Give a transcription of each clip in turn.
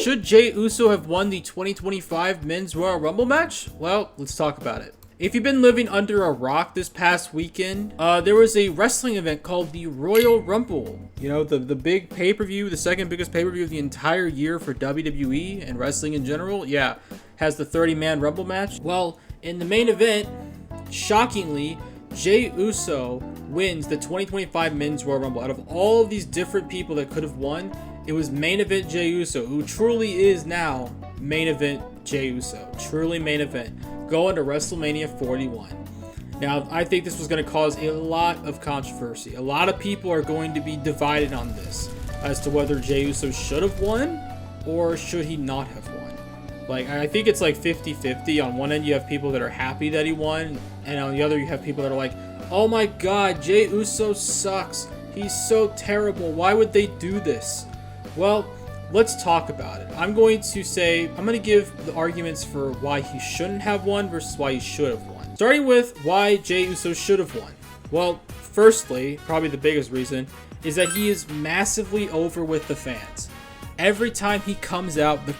Should Jey Uso have won the 2025 Men's Royal Rumble match? Well, let's talk about it. If you've been living under a rock this past weekend, there was a wrestling event called the Royal Rumble. You know, the big pay-per-view, the second biggest pay-per-view of the entire year for WWE and wrestling in general. Yeah, has the 30-man Rumble match. Well, in the main event, shockingly, Jey Uso wins the 2025 Men's Royal Rumble. Out of all of these different people that could have won, it was Main Event Jey Uso, who truly is now Main Event Jey Uso. Truly main event. Going to WrestleMania 41. Now, I think this was going to cause a lot of controversy. A lot of people are going to be divided on this as to whether Jey Uso should have won or should he not have won. Like, I think it's like 50-50. On one end, you have people that are happy that he won, and on the other, you have people that are like, oh my god, Jey Uso sucks. He's so terrible. Why would they do this? Well, let's talk about it. I'm going to give the arguments for why he shouldn't have won versus why he should have won. Starting with why Jey Uso should have won. Well, firstly, probably the biggest reason, is that he is massively over with the fans. Every time he comes out, the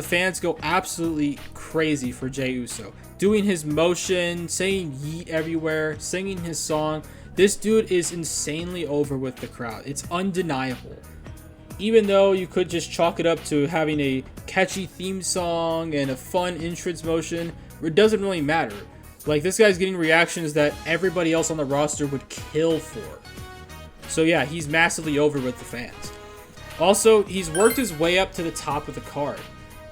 fans go absolutely crazy for Jey Uso. Doing his motion, saying yeet everywhere, singing his song. This dude is insanely over with the crowd. It's undeniable. Even though you could just chalk it up to having a catchy theme song and a fun entrance motion, it doesn't really matter. Like, this guy's getting reactions that everybody else on the roster would kill for. So yeah, he's massively over with the fans. Also, he's worked his way up to the top of the card.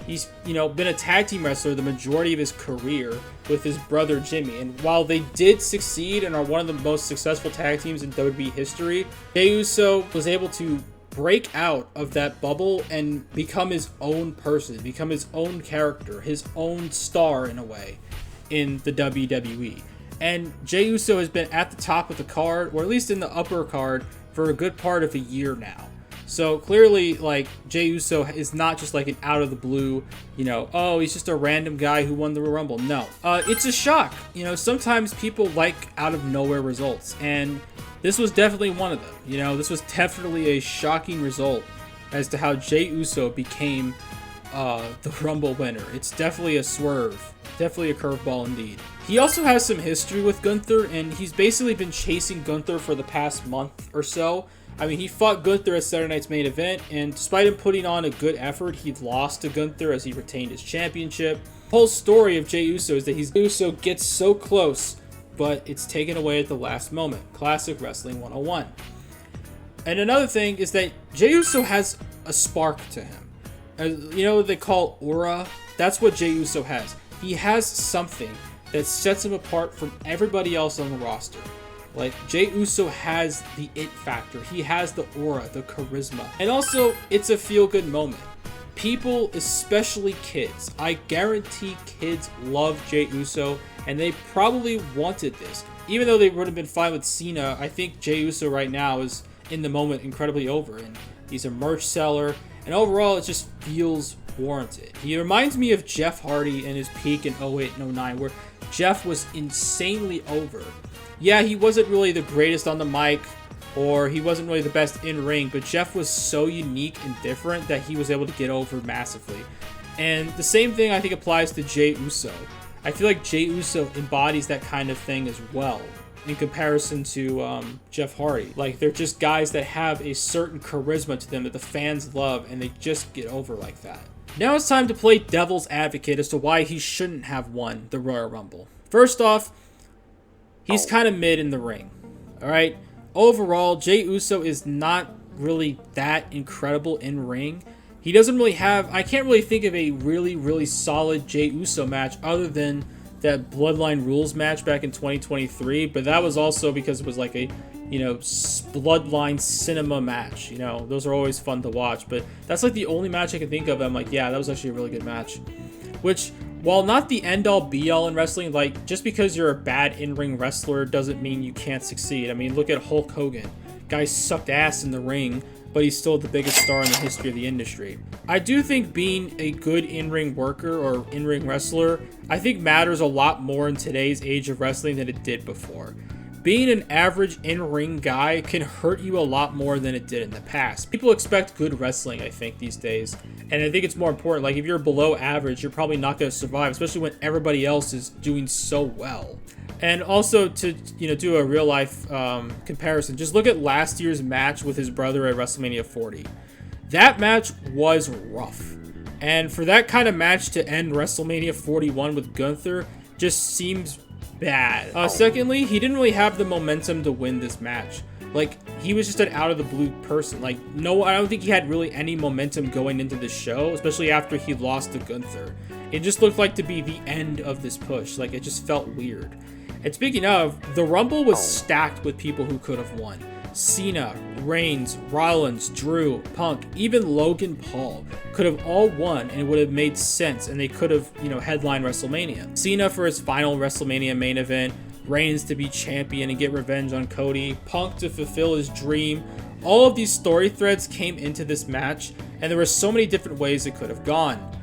He's, been a tag team wrestler the majority of his career with his brother Jimmy. And while they did succeed and are one of the most successful tag teams in WWE history, Jey Uso was able to break out of that bubble and become his own person, become his own character, his own star in a way in the WWE. And Jey Uso has been at the top of the card, or at least in the upper card, for a good part of a year now. So clearly, like, Jey Uso is not just like an out of the blue, oh, he's just a random guy who won the Royal Rumble. No, it's a shock. Sometimes people like out of nowhere results, and this was definitely one of them. This was definitely a shocking result as to how Jey Uso became the Rumble winner. It's definitely a swerve, definitely a curveball indeed. He also has some history with Gunther, and he's basically been chasing Gunther for the past month or so. I mean, he fought Gunther at Saturday Night's Main Event, and despite him putting on a good effort, he lost to Gunther as he retained his championship. The whole story of Jey Uso is that Uso gets so close, but it's taken away at the last moment. Classic Wrestling 101. And another thing is that Jey Uso has a spark to him. What they call aura? That's what Jey Uso has. He has something that sets him apart from everybody else on the roster. Like, Jey Uso has the it factor. He has the aura, the charisma. And also, it's a feel-good moment. People, especially kids, I guarantee kids love Jey Uso, and they probably wanted this. Even though they would have been fine with Cena, I think Jey Uso right now is, in the moment, incredibly over. And he's a merch seller, and overall, it just feels warranted. He reminds me of Jeff Hardy in his peak in 08 and 09, where Jeff was insanely over. Yeah, he wasn't really the greatest on the mic, or he wasn't really the best in ring, but Jeff was so unique and different that he was able to get over massively. And the same thing I think applies to Jey Uso. I feel like Jey Uso embodies that kind of thing as well in comparison to Jeff Hardy. Like, they're just guys that have a certain charisma to them that the fans love, and they just get over like that. Now it's time to play devil's advocate as to why he shouldn't have won the Royal Rumble. First off, he's kind of mid in the ring, all right? Overall, Jey Uso is not really that incredible in ring. He doesn't really have... I can't really think of a really, really solid Jey Uso match other than that Bloodline Rules match back in 2023, but that was also because it was like a, Bloodline cinema match. Those are always fun to watch, but that's like the only match I can think of. I'm like, yeah, that was actually a really good match. Which, while not the end-all be-all in wrestling, like, just because you're a bad in-ring wrestler doesn't mean you can't succeed. I mean, look at Hulk Hogan. Guy sucked ass in the ring, but he's still the biggest star in the history of the industry. I do think being a good in-ring worker or in-ring wrestler, I think matters a lot more in today's age of wrestling than it did before. being an average in-ring guy can hurt you a lot more than it did in the past. People expect good wrestling, I think, these days. And I think it's more important. Like, if you're below average, you're probably not going to survive, especially when everybody else is doing so well. And also, to, you know, do a real-life comparison, just look at last year's match with his brother at WrestleMania 40. That match was rough. And for that kind of match to end WrestleMania 41 with Gunther just seems bad. Secondly, he didn't really have the momentum to win this match. Like, he was just an out-of-the-blue person. Like, no, I don't think he had really any momentum going into this show, especially after he lost to Gunther. It just looked like to be the end of this push. Like, it just felt weird. And speaking of, the Rumble was stacked with people who could have won. Cena, Reigns, Rollins, Drew, Punk, even Logan Paul could have all won, and it would have made sense, and they could have, you know, headlined WrestleMania. Cena for his final WrestleMania main event, Reigns to be champion and get revenge on Cody, Punk to fulfill his dream. All of these story threads came into this match, and there were so many different ways it could have gone.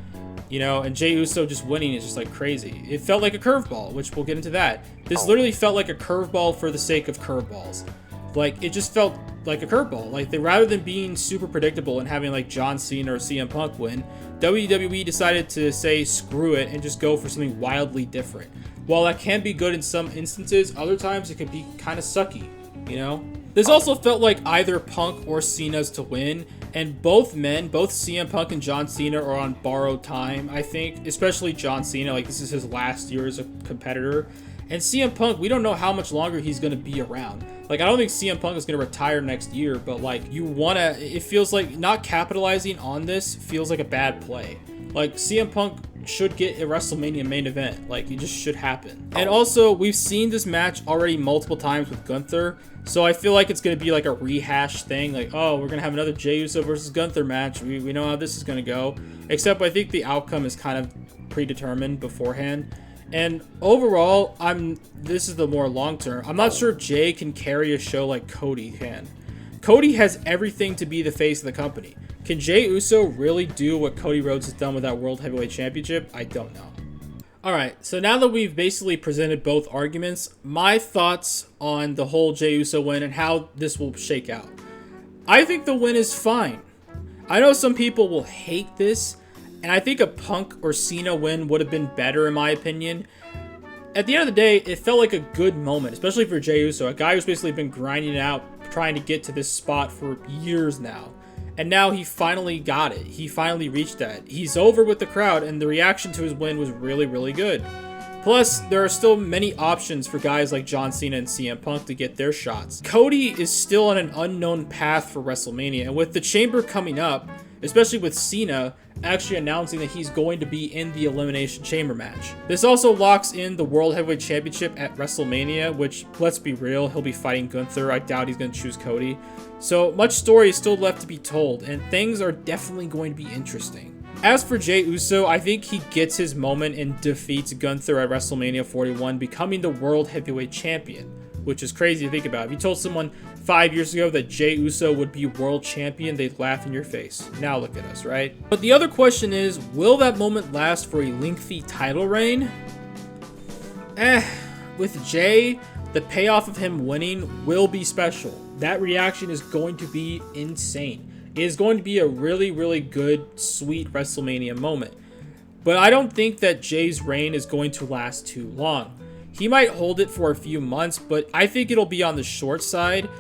You know, and Jey Uso just winning is just like crazy. It felt like a curveball, which we'll get into that. This literally felt like a curveball for the sake of curveballs. Like, it just felt like a curveball. Like, rather than being super predictable and having like John Cena or CM Punk win, WWE decided to say screw it and just go for something wildly different. While that can be good in some instances, other times it could be kind of sucky, you know? This also felt like either Punk or Cena's to win, and both men, both CM Punk and John Cena, are on borrowed time, I think. Especially John Cena, like, this is his last year as a competitor. And CM Punk, we don't know how much longer he's going to be around. Like, I don't think CM Punk is going to retire next year, but, like, you want to... It feels like not capitalizing on this feels like a bad play. Like, CM Punk should get a WrestleMania main event. Like, it just should happen. And also, we've seen this match already multiple times with Gunther, so I feel like it's going to be like a rehash thing. Like, oh, we're going to have another Jey Uso versus Gunther match. We know how this is going to go. Except I think the outcome is kind of predetermined beforehand. And overall, this is the more long term. I'm not sure Jey can carry a show like Cody can. Cody has everything to be the face of the company. Can Jey Uso really do what Cody Rhodes has done with that World Heavyweight Championship? I don't know. Alright, so now that we've basically presented both arguments, my thoughts on the whole Jey Uso win and how this will shake out. I think the win is fine. I know some people will hate this, and I think a Punk or Cena win would have been better in my opinion. At the end of the day, it felt like a good moment, especially for Jey Uso, a guy who's basically been grinding it out, trying to get to this spot for years now. And now he finally got it. He finally reached that. He's over with the crowd, and the reaction to his win was really, really good. Plus, there are still many options for guys like John Cena and CM Punk to get their shots. Cody is still on an unknown path for WrestleMania, and with the Chamber coming up, especially with Cena actually announcing that he's going to be in the Elimination Chamber match. This also locks in the World Heavyweight Championship at WrestleMania, which, let's be real, he'll be fighting Gunther. I doubt he's going to choose Cody. So much story is still left to be told, and things are definitely going to be interesting. As for Jey Uso, I think he gets his moment and defeats Gunther at WrestleMania 41, becoming the World Heavyweight Champion, which is crazy to think about. If you told someone 5 years ago that Jey Uso would be world champion, they'd laugh in your face. Now look at us, right? But the other question is, will that moment last for a lengthy title reign? With Jey, the payoff of him winning will be special. That reaction is going to be insane. It is going to be a really, really good, sweet WrestleMania moment. But I don't think that Jey's reign is going to last too long. He might hold it for a few months, but I think it'll be on the short side.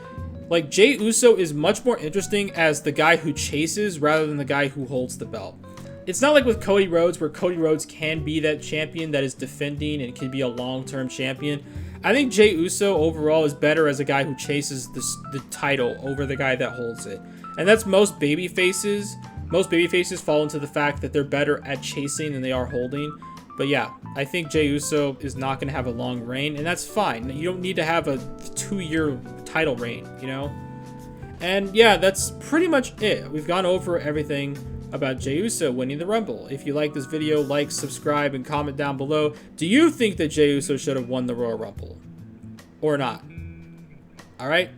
Like, Jey Uso is much more interesting as the guy who chases rather than the guy who holds the belt. It's not like with Cody Rhodes, where Cody Rhodes can be that champion that is defending and can be a long-term champion. I think Jey Uso overall is better as a guy who chases the title over the guy that holds it. And that's most baby faces. Most baby faces fall into the fact that they're better at chasing than they are holding. But yeah, I think Jey Uso is not going to have a long reign, and that's fine. You don't need to have a 2-year title reign, you know? And yeah, that's pretty much it. We've gone over everything about Jey Uso winning the Rumble. If you like this video, like, subscribe, and comment down below. Do you think that Jey Uso should have won the Royal Rumble? Or not? Alright?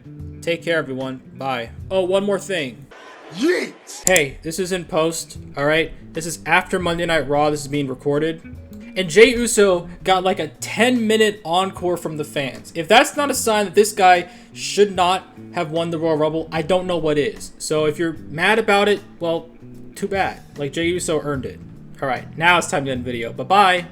Take care, everyone. Bye. Oh, one more thing. Yeet! Hey, this is in post, alright? This is after Monday Night Raw. This is being recorded. And Jey Uso got like a 10-minute encore from the fans. If that's not a sign that this guy should not have won the Royal Rumble, I don't know what is. So if you're mad about it, well, too bad. Like, Jey Uso earned it. All right, now it's time to end the video. Bye-bye.